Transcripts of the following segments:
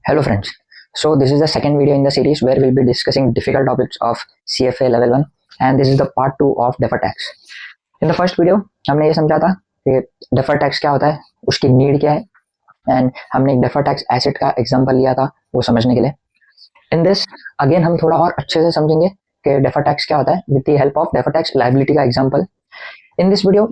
Hello friends. So this is the second video in the series where we'll be discussing difficult topics of CFA level 1 and this is the part 2 of deferred tax. In the first video हमने ये समझा था कि deferred tax क्या होता है, उसकी need क्या है एंड हमने एक deferred tax asset का एग्जांपल लिया था वो समझने के लिए. In this again हम थोड़ा और अच्छे से समझेंगे कि deferred tax क्या होता है with the help of deferred tax liability का एग्जांपल. In this video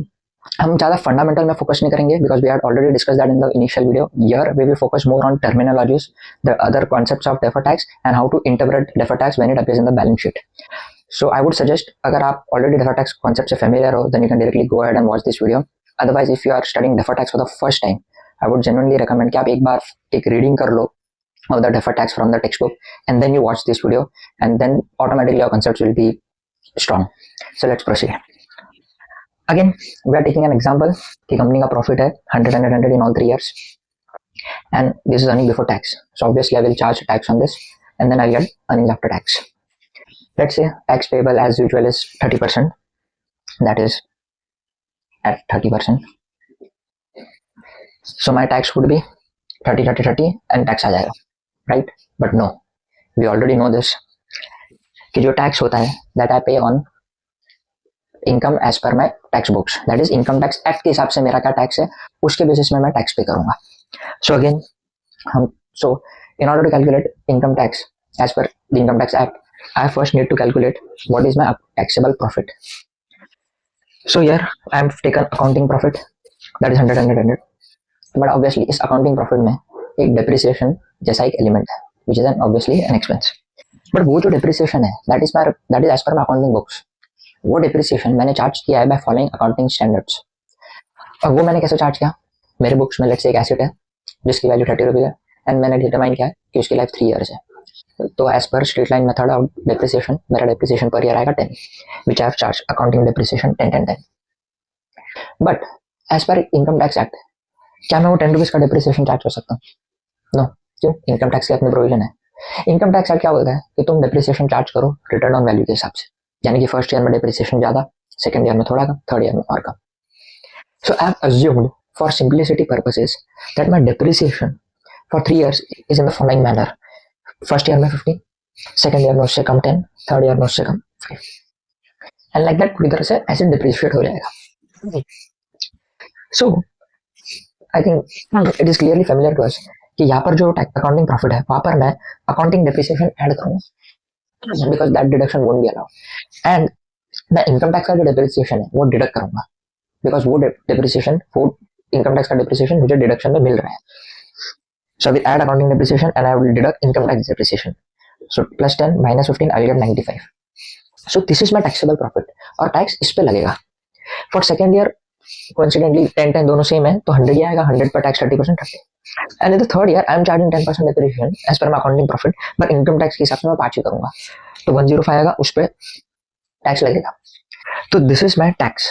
हम ज़्यादा फंडामेंटल में फोकस नहीं करेंगे because we had already discuss that in the initial video. Here we will focus more on terminologies, the other concepts of deferred tax and how to interpret deferred tax when it appears in the balance sheet. So I would suggest अगर आप already deferred tax concept से familiar हो then you can directly go ahead and watch this video. Otherwise if you are studying deferred tax for the first time I would genuinely recommend कि आप एक बार एक reading कर लो of the deferred tax from the textbook and then you watch this video and then automatically your concepts will be strong. So let's proceed. Again, we are taking an example कि company का profit है 100 in all 3 years and this is earning before tax. So obviously I will charge tax on this and then I get earnings after tax. Let's say tax payable as usual is 30%. That is at 30%. So my tax would be 30 and tax आ जाएगा, right? But no, we already know this कि जो tax होता है that I pay on income as per my tax books, that is income tax act के हिसाब से मेरा क्या टैक्स है उसके बेसिस में मैं टैक्स पे करूंगा. सो अगेन हम in order to calculate income tax as per the income tax act I first need to calculate what is my taxable profit. So here I am taken accounting profit that is 100. But obviously इस accounting profit में एक depreciation जैसा एक element है which is obviously an expense. But वो जो depreciation है that is as per my accounting books. वो डिप्रिसिएशन मैंने चार्ज किया है बाय फॉलोइंग अकाउंटिंग स्टैंडर्ड्स. और वो मैंने कैसे चार्ज किया, मेरे बुक्स में लेट्स से एक एसेट है जिसकी वैल्यू 30 रुपीज़ है एंड मैंने डिटरमाइन किया है कि उसकी लाइफ 3 ईयर्स है. तो as per straight line method of depreciation मेरा डिप्रिसिएशन पर ईयर आएगा 10 which I have charge accounting depreciation 10. But as per income tax act क्या मैं वो 10 रुपीज़ का डिप्रिसिएशन चार्ज कर सकता हूँ? नो. क्यों? इनकम टैक्स की अपनी प्रोविजन है. इनकम टैक्स एक्ट क्या बोलता है कि तुम डिप्रिसिएशन चार्ज करो रिटर्न ऑन वैल्यू के हिसाब से, यानी कि फर्स्ट ईयर में डिप्रिसिएशन ज्यादा, सेकंड ईयर में थोड़ा कम, थर्ड ईयर में और कम. So I have assumed for simplicity purposes that my depreciation for 3 years is in the following manner. First year में 15, सेकंड ईयर में उससे कम 10, थर्ड ईयर में उससे कम 5 एंड लाइक दैट पूरी तरह से ऐसे डिप्रिशिएट हो जाएगा. So I think it is clearly familiar to us कि यहाँ पर जो अकाउंटिंग प्रॉफिट है वहां पर मैं अकाउंटिंग डिप्रिसिएशन ऐड करूंगा because that deduction won't be allowed. And मैं इनकम टैक्स का जो डिप्रिसिएशन है वो डिडक्ट करूंगा बिकॉज वो डिप्रिसिएशन वो इनकम टैक्स का डिप्रिसिएशन मुझे डिडक्शन में मिल रहा है. So will add accounting depreciation and I will deduct income tax depreciation. So +10 -15 I will get 95. So this is my taxable profit और टैक्स इस पे लगेगा. फॉर सेकंड ईयर कोइंसिडेंटली 10 दोनों सेम है तो 100 ही आएगा, 100 पर tax 30% 30. And in the third year I am charging 10% depreciation as per my accounting profit, but income tax के हिसाब से मैं 5 ही करूंगा तो 105 आएगा, उस पर टैक्स लगेगा. तो this is my tax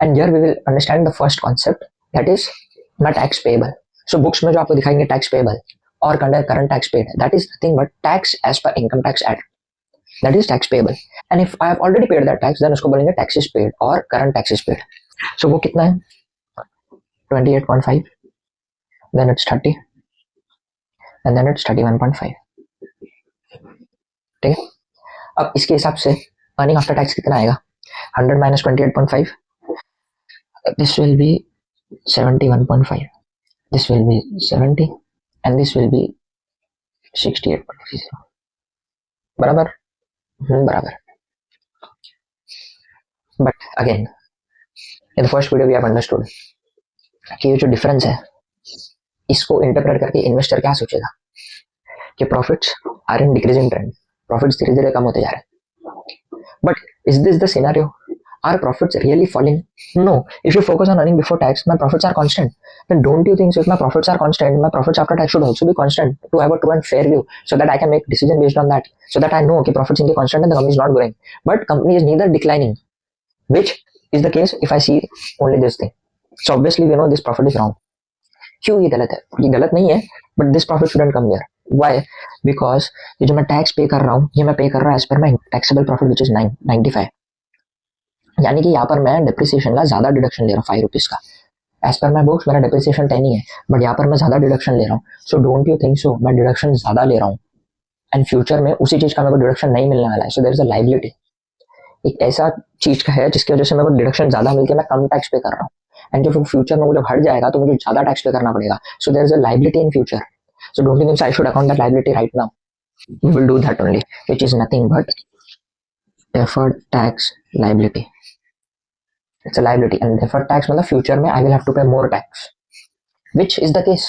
and here we will understand the first concept that is my tax payable. So books में जो आपको दिखाएंगे टैक्स पेएबल और current tax paid that is nothing but tax as per income tax act, that is tax payable. And if I have already paid that tax then उसको बोलेंगे tax is paid और current tax is paid. So वो कितना है 28.5, then it's 30 and then it's 31.5. ठीक है. अब इसके हिसाब से अर्निंग आफ्टर टैक्स कितना आएगा 100 minus 28.5, this will be 71.5, this will be 70 and this will be 68.50. बराबर बराबर. But again in the first video we have understood कि ये जो डिफरेंस है इसको इंटरप्रेट करके इन्वेस्टर क्या सोचेगा कि profits are in decreasing trend, profits धीरे धीरे कम होते जा रहे हैं. But is this the scenario, are profits really falling? No. If you focus on earning before tax my profits are constant. Then don't you think if my profits are constant my profits after tax should also be constant to have a true and fair view so that I can make decision based on that, so that I know कि profits इनके constant and the company is not growing but company is neither declining, which is the case if I see only this thing. So obviously we know this profit is wrong. क्यों ये गलत है? ये गलत नहीं है but this profit shouldn't come here. Why? Because ये जो मैं टैक्स पे कर रहा हूँ ये मैं पे कर रहा हूँ as per my taxable profit which is 95, यानी कि यहाँ पर मैं डिप्रिसिएशन का ज्यादा डिडक्शन ले रहा हूँ 5 रुपीज का. एज पर माई बुक्स मेरा डिप्रिसिएशन 10 ही है, बट यहाँ पर मैं ज़्यादा डिडक्शन ले रहा हूँ. सो डोंट यू थिंक सो मैं डिडक्शन ज़्यादा ले रहा हूँ एंड फ्यूचर में उसी चीज़ का मेरे को डिडक्शन नहीं मिलने वाला है. So there is a liability. एक ऐसा चीज़ का है जिसकी वजह से मेरे को डिडक्शन ज़्यादा मिलकर मैं कम टैक्स पे कर रहा हूँ, एंड जब फ्यूचर में मुझे हट जाएगा तो मुझे ज़्यादा टैक्स पे करना पड़ेगा. So there is a liability in future. So don't you think I should account that liability right now? We will do that only, which is nothing but deferred tax liability. It's a liability, and deferred tax मतलब future में I will have to pay more tax, which is the case,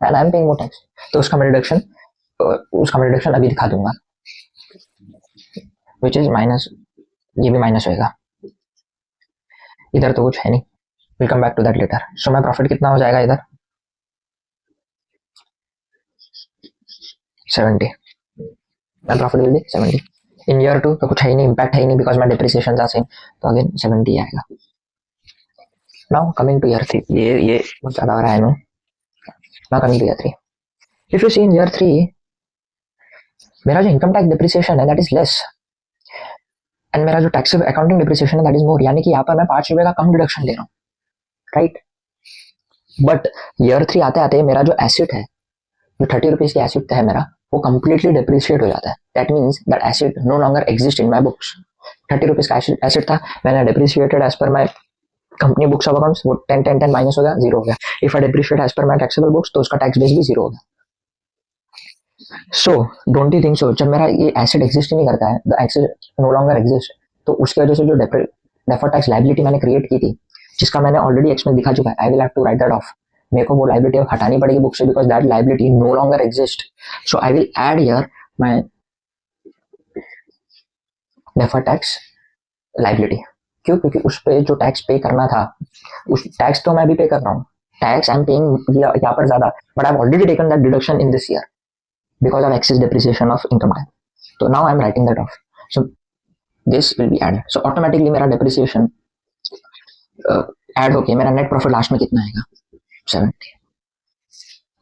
and I am paying more tax. तो उसका मैं deduction अभी दिखा दूंगा, which is minus, ये भी माइनस होएगा. इधर तो कुछ है नहीं, we'll come back to that later. So मैं प्रॉफिट कितना हो जाएगा इधर 70. My profit will be 70. In year 2 तो कुछ है ही नहीं, impact है ही नहीं because my depreciation are same, तो again 70 आएगा. Now coming to year 3, ये बहुत ज़्यादा आ रहा है ना. Now coming to year 3. If you see in year 3, मेरा जो income tax depreciation है that is less, and मेरा जो tax accounting depreciation है that is more. यानी कि यहाँ पर मैं 5 रुपए का कम डिडक्शन ले रहा हूँ, right? But year 3 आते आते मेरा जो एसिड है, जो 30 रुपीज की एसिड है मेरा, वो कंप्लीटली डिप्रिशिएट हो जाता है. That means that asset no longer exist in my books. 30 rupees का एसिड था, मैंने depreciated as per my company books of accounts, वो 10 माइनस हो गया, 0 हो गया. If I depreciate as per my taxable books तो उसका टैक्स बेस भी 0 हो गया. So don't you think so जब मेरा ये एसिड एग्जिस्ट ही नहीं करता है, the asset no longer exist, तो उसकी वजह से जो डेफर्ड टैक्स लाइबिलिटी मैंने क्रिएट की थी, जिसका मैंने ऑलरेडी एक्सपेंस दिखा चुका है, I will have to write that off. मेरे को वो लाइबिलिटी हटानी पड़ेगी बुक से because that liability no longer exist. So I will add here my deferred tax liability. क्यों? क्योंकि उस पे जो टैक्स पे करना था, उस टैक्स तो मैं भी पे कर रहा हूँ, टैक्स आई एम पेइंग यहाँ पर ज्यादा, but I have already taken that deduction in this year because of excess depreciation of income tax. तो now I am writing that off. So this will be added. So automatically मेरा depreciation add होके मेरा net profit last में कितना आएगा 70,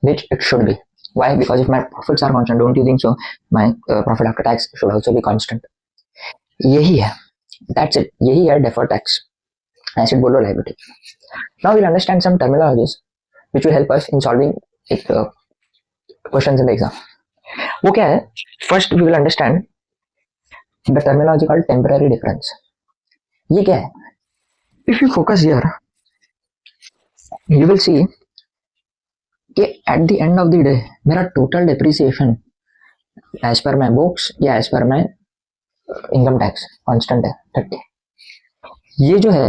which it should be. Why? Because if my profits are constant, don't you think so? My profit after tax should also be constant. यही है, that's it. यही है deferred tax, asset below liability. Now we'll understand some terminologies which will help us in solving it, questions in the exam. वो क्या है? First we will understand the terminology called temporary difference. ये क्या है? If you focus here, you will see कि at the end of the day मेरा total depreciation as per my books या as per my income tax constant है 30. ये जो है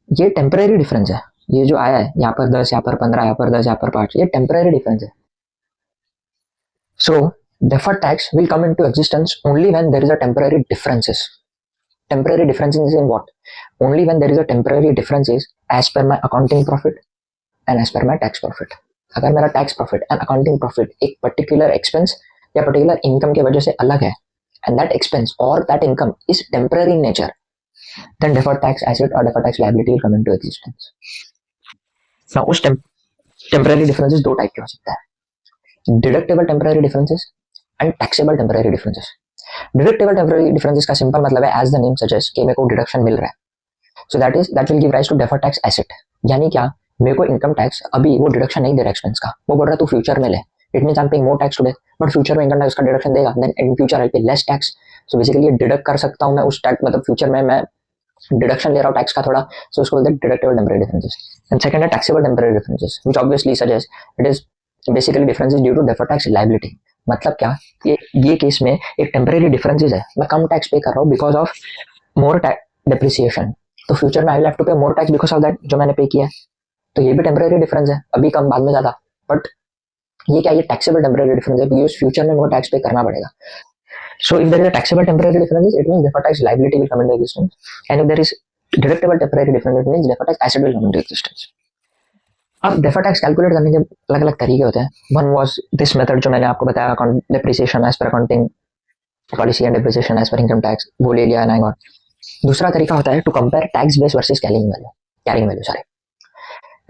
ये टेम्परेरी डिफरेंस है. ये जो आया है यहाँ पर 10, यहाँ पर 15, यहाँ पर 10, यहाँ पर 5, ये टेम्परेरी डिफरेंस है. सो deferred tax will come into existence only when there is a temporary differences. Temporary differences in what? Only when there is a temporary differences as per my accounting profit and as per my tax profit. अगर मेरा tax profit and accounting profit एक particular expense या particular income की वजह से अलग है, and that expense और that income is temporary in nature, then deferred tax asset or deferred tax liability will come into existence. Now उस temporary differences दो टाइप के हो सकता है, deductible temporary differences and taxable temporary differences. Deductible temporary differences का simple मतलब है as the name suggest कि मेरे को डिडक्शन मिल रहा है, so that will give rise to deferred tax asset. यानी क्या, मेरे को इनकम टैक्स अभी वो डिडक्शन नहीं दे रहा एक्सपेंस का, वो बोल रहा है तू फ्यूचर में ले. It means I am paying more tax today, but future में इनकम टैक्स का डिडक्शन देगा, देन इन फ्यूचर आई पे less tax. So basically deduct कर सकता हूं मैं उस टैक्स, मतलब फ्यूचर में मैं डिडक्शन ले रहा हूं टैक्स का थोड़ा. सो उसको बोलते हैं deductible temporary differences. And second है taxable temporary differences, which obviously suggest it is basically differences due to deferred tax liability. मतलब क्या, ये केस में एक टेम्पररी डिफरेंसेस है, मैं कम टैक्स पे कर रहा हूँ बिकॉज ऑफ मोर डिप्रिसिएशन, तो फ्यूचर में आई विल हैव टू पे more tax because of that जो मैंने पे किया है. तो ये भी टेम्पररी डिफरेंस है, अभी कम बाद में ज्यादा, बट ये क्या, ये टैक्सेबल टेम्पररी डिफरेंस है बिकॉज फ्यूचर में मोर टैक्स पे करना पड़ेगा. So if there is a taxable temporary difference it means deferred tax liability will come into existence, and if there is deductible temporary difference it means deferred tax asset will come into existence. अब deferred tax calculate करने के अलग अलग तरीके होते हैं. One was this method जो मैंने आपको बताया, depreciation as per accounting policy and depreciation as per income tax, वो ले लिया. एंड दूसरा तरीका होता है to compare tax base versus carrying value. Sorry,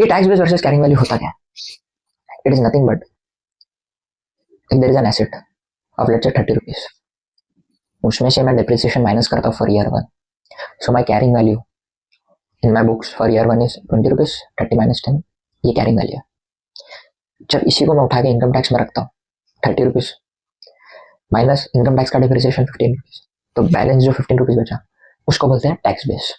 ये tax base versus carrying value होता क्या है? It is nothing but if there is an asset of let's say 30 rupees, उसमें से मैं डिप्रिसिएशन माइनस करता हूँ for year 1, so my carrying value in my books for year 1 is 20 rupees, 30 minus 10, ये carrying value है। जब इसी को मैं उठा के इनकम टैक्स में रखता हूँ 30 रुपीज माइनस इनकम टैक्स का डिप्रिसिएशन 15 रुपीज, तो बैलेंस जो 15 रुपीज बचा उसको बोलते हैं tax base.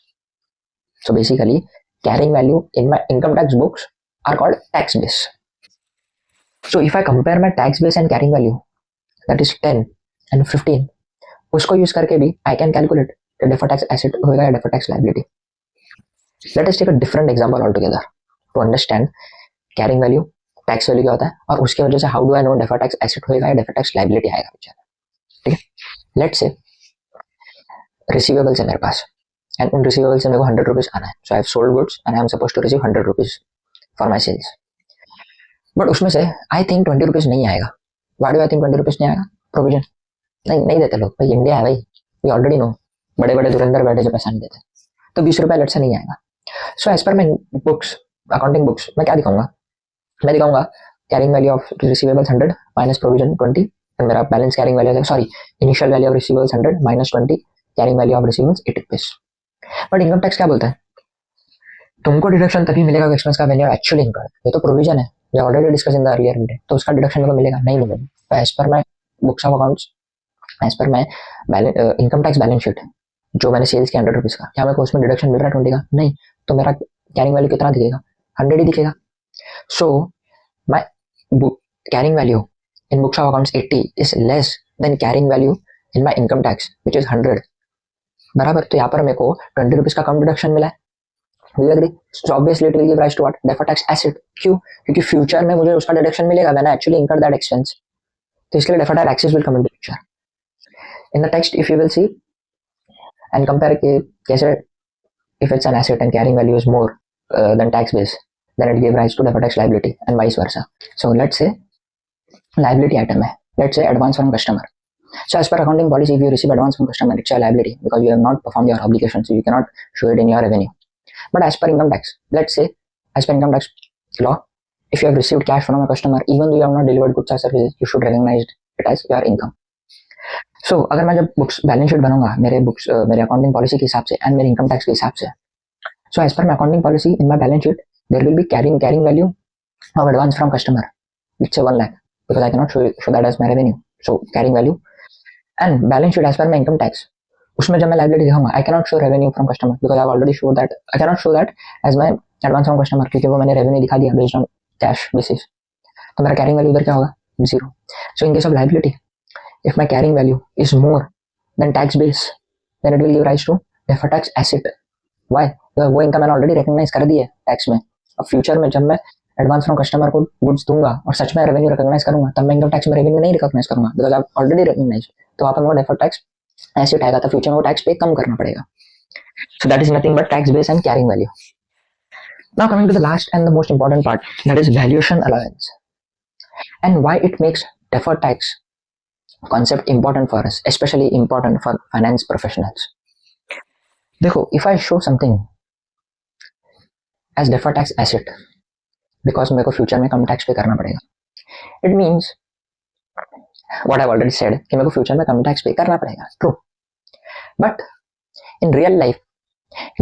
So basically carrying value in my income tax books are called tax base. So if I compare my tax base and carrying value that is 10 and 15, उसको use करके भी I can calculate deferred tax asset होगा या deferred tax liability. Let us take a different example all together to understand carrying value, tax value क्या होता है, और उसकी वजह से how do I know deferred tax asset होगा या डेफर्ड टैक्स लायबिलिटी आएगा। ठीक है, लेट्स से रिसीवेबल्स है मेरे पास एंड उन रिसीवेबल से मेरे को 100 रुपीज आना है। So I have sold goods and I am suppose to receive 100 rupees for my sales, but उसमें से आई थिंक 20 रुपीज नहीं आएगा। Why do I think 20 rupees नहीं आएगा? प्रोविजन नहीं देते लोग, भाई इंडिया है भाई, वी ऑलरेडी नो, बड़े बड़े धुरंधर बैठे जो पैसा नहीं देते, तो 20 रुपये लेट से नहीं आएगा। So as per my books, accounting books, मैं क्या दिखाऊंगा, मैं दिखाऊंगा carrying value of receivables 100 minus provision 20, मेरा balance carrying value, sorry initial value of receivables 100 minus 20, carrying value of receivables 80 rupees. But income tax क्या बोलता है, तुमको डिडक्शन तभी मिलेगा एक्सपेंस का व्हेन यू एक्चुअली इनकर्ड। ये तो प्रोविजन है, we already discuss in the earlier video, तो उसका डिडक्शन मेरे को मिलेगा नहीं मिलेगा। तो as per my books of accounts, as per my income tax balance sheet, जो मैंने सेल्स किया 100 रुपीज का, क्या मेरे को उसमें डिडक्शन मिल रहा है 20 का? नहीं, तो मेरा कैरिंग वैल्यू कितना दिखेगा? 100 ही दिखेगा। So my carrying value in books of accounts 80 is less than carrying value in my income tax which is 100, बराबर। तो यहाँ पर मेरे को 20 रुपीज का कम डिडक्शन मिला है, Do you agree? So obviously it will give rise to what? Deferred tax asset. क्यों? क्योंकि फ्यूचर में मुझे उसका डिडक्शन मिलेगा when I actually incur that expense. तो इसलिए deferred tax assets will come into picture. In the text, if you will see and compare कैसे, if it's an asset and carrying value is more than tax base, then it give rise to deferred tax liability and vice versa. So let's say liability item है, let's say advance from customer. So as per accounting policy, if you receive advance from customer, it's a liability because you have not performed your obligation, so you cannot show it in your revenue. But as per income tax, let's say as per income tax law, if you have received cash from a customer, even though you have not delivered goods or services, you should recognize it as your income. So अगर मैं जब books balance sheet बनाऊंगा मेरे books मेरे accounting policy के हिसाब से and मेरे इनकम टैक्स के हिसाब से, so as per my accounting policy in my balance sheet there will be carrying value of advance from customer, let's say 1 lakh, because I cannot show that as my revenue, so carrying value, and balance sheet as per my income tax, उसमें जब मैं liability दिखाऊंगा I cannot show revenue from customer because I already show that, I cannot show that as my advance from customer, क्योंकि वो मैंने revenue दिखा दिया based on cash basis, तो मेरा कैरिंग वैल्यू उधर क्या होगा? 0. So in case of liability, if my carrying value is more than tax base, then it will give rise to deferred tax asset. Why? वो income मैंने already recognise कर दी है टैक्स में। अब फ्यूचर में जब मैं एडवांस फ्रॉम कस्टमर को गुड्स दूंगा और सच में रेवेन्यू रिकॉग्नाइज करूंगा, तब मैं इनकम टैक्स में रेवेन्यू नहीं रिकॉग्नाइज करूंगा बिकॉज आई ऑलरेडी रिकॉग्नाइज, तो वहाँ पर मेरा डेफर्ड टैक्स एसेट आएगा, तो फ्यूचर में वो टैक्स पे कम करना पड़ेगा। So that is nothing but tax base and carrying value. Now coming to the last and the most important part, that is valuation allowance and why it makes deferred tax concept important for us, especially important for finance professionals. देखो, if I show something as deferred tax asset because मेरे को future में कम tax pay करना पड़ेगा, it means what I've already said कि मेरे को future में कम टैक्स पे करना पड़ेगा, true, but in real life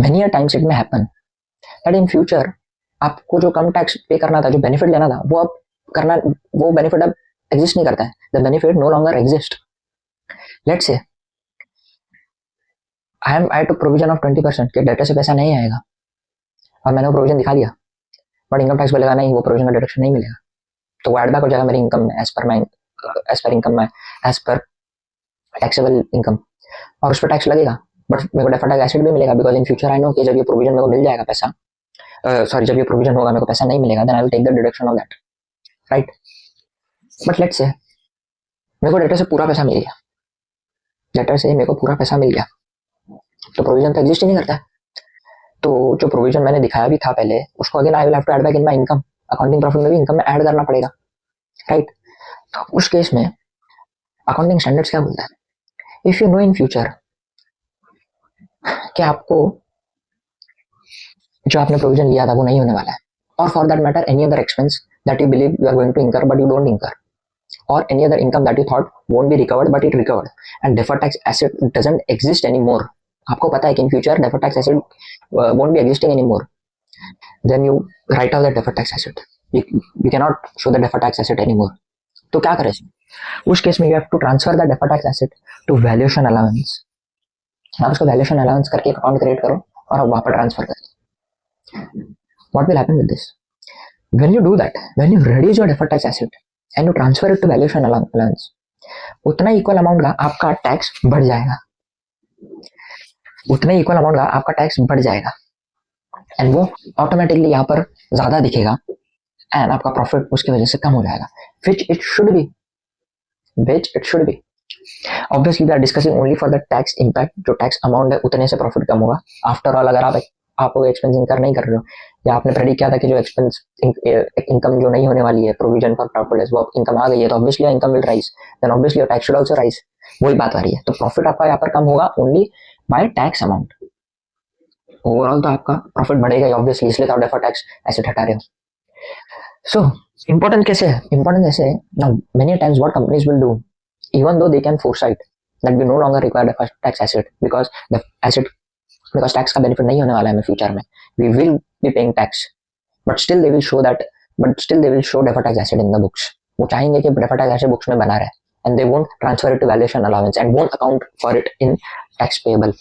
many a times it may happen that in future आपको जो कम टैक्स पे करना था, जो बेनिफिट लेना था, वो अब करना, वो बेनिफिट अब एग्जिस्ट नहीं करता है, the benefit no longer exist. Let's say I to provision of 20% के डेटा से पैसा नहीं आएगा और मैंने वो प्रोविजन दिखा दिया, बट इनकम टैक्स बोलेगा नहीं, वो प्रोविजन का डिडक्शन नहीं मिलेगा, तो वो एड बैक हो जाएगा मेरी इनकम में एज पर इनकम में एज पर टैक्सेबल इनकम, और उस पर टैक्स लगेगा, बट मेरे को डेफर्ड टैक्स एसेट भी मिलेगा because in future I know कि जब ये प्रोविजन मेरे को मिल जाएगा पैसा, सॉरी जब ये प्रोविजन होगा मेरे को पैसा नहीं मिलेगा, then I will take the deduction of that, right. But let's say मेरे को डेटर से पूरा पैसा मिल गया, डेटर से मेरे को पूरा पैसा मिल गया, तो प्रोविजन तो एग्जिस्ट ही नहीं करता है, तो जो प्रोविजन मैंने दिखाया भी था पहले उसको again I will have to add back in my income, accounting profit में भी इनकम में ऐड करना पड़ेगा, राइट। तो उस केस में अकाउंटिंग स्टैंडर्ड्स क्या बोलता है, if you know in future कि आपको जो आपने प्रोविजन लिया था वो नहीं होने वाला है, और for that matter any other expense that you believe you are going to incur but you don't incur, or any other income that you thought won't be recovered but it recovered, and deferred tax asset doesn't exist anymore आपको पता है कि in future deferred tax asset won't be existing anymore, then you write off that deferred tax asset. You cannot show the deferred tax asset anymore. तो क्या करें उस case में? you have to transfer the deferred tax asset to valuation allowance. आप उसको valuation allowance करके एक account create करो और आप वहां पर ट्रांसफर करो. What will happen with this? When you do that, when you reduce your deferred tax asset and you transfer it to valuation allowance, उतना इक्वल अमाउंट का आपका टैक्स बढ़ जाएगा, उतना इक्वल अमाउंट का आपका टैक्स बढ़ जाएगा एंड वो ऑटोमेटिकली यहाँ पर ज्यादा दिखेगा एंड आपका प्रॉफिट उसकी वजह से कम हो जाएगा. which it should be. Obviously we are discussing only for the tax impact. जो टैक्स अमाउंट है उतने से प्रॉफिट कम होगा. आफ्टर ऑल अगर आप एक्सपेंस इनकर नहीं कर रहे हो या आपने प्रेडिक्ट किया था कि जो एक्सपेंस इनकम जो नहीं होने वाली है, प्रोविजन फॉर प्रॉफिट वो इनकम आ गई है, तो obviously income will rise, then obviously your tax should also rise. वही बात आ रही है. तो प्रॉफिट आपका यहाँ पर कम होगा only by tax amount. Overall तो आपका प्रॉफिट बढ़ेगा ही ऑब्वियसली, इसलिए तो आप डेफर्ड टैक्स एसेट हटा रहे हो. So important कैसे है? important ऐसे है. Now many times what companies will do, even though they can foresight that we no longer require the tax asset because tax का benefit नहीं होने वाला है हमें फ्यूचर में, we will be paying tax, but still they will show deferred tax asset in the books. वो चाहेंगे कि deferred tax asset books में बना रहे and they won't transfer it to valuation allowance and won't account for it in tax payable.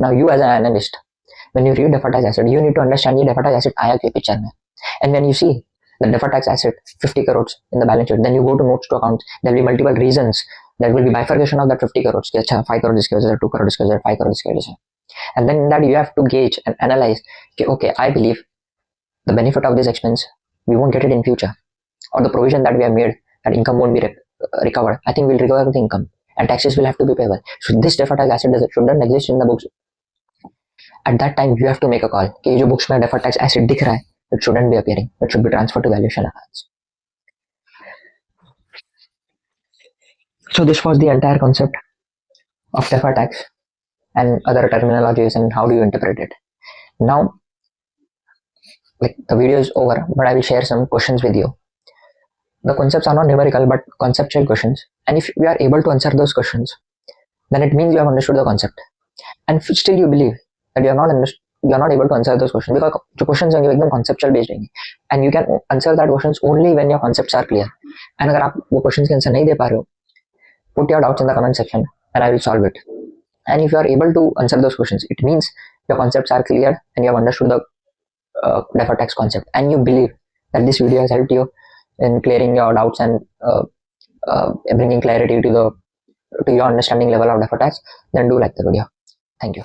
Now you as an analyst, when you read deferred tax asset, you need to understand ये deferred tax asset आया क्यों picture में. And when you see the deferred tax asset 50 crores in the balance sheet, then you go to notes to accounts. There will be multiple reasons. There will be bifurcation of that 50 crores. कि अच्छा 5 crores इसकी वजह से, 2 crores इसकी वजह से, 5 crores इसकी वजह से. And then in that you have to gauge and analyze कि okay, I believe the benefit of this expense we won't get it in future, or the provision that we have made that income won't be recovered. I think we'll recover the income and taxes will have to be payable. So this deferred tax asset shouldn't exist in the books. At that time you have to make a call कि जो books में deferred tax asset दिख रहा है, it shouldn't be appearing. It should be transferred to valuation allowance. So this was the entire concept of deferred tax and other terminologies and how do you interpret it. Now, like the video is over, but I will share some questions with you. The concepts are not numerical but conceptual questions, and if you are able to answer those questions, then it means you have understood the concept. And if still you believe that you are not able to answer those questions because the questions are एकदम conceptual based रहेंगे, and you can answer that questions only when your concepts are clear. And अगर आप वो questions के answer नहीं दे पा रहे हो, put your doubts in the comment section and I will solve it. And if you are able to answer those questions, it means your concepts are clear and you have understood the deferred tax concept, and you believe that this video has helped you in clearing your doubts and bringing clarity to your understanding level of deferred tax. Then do like the video. Thank you.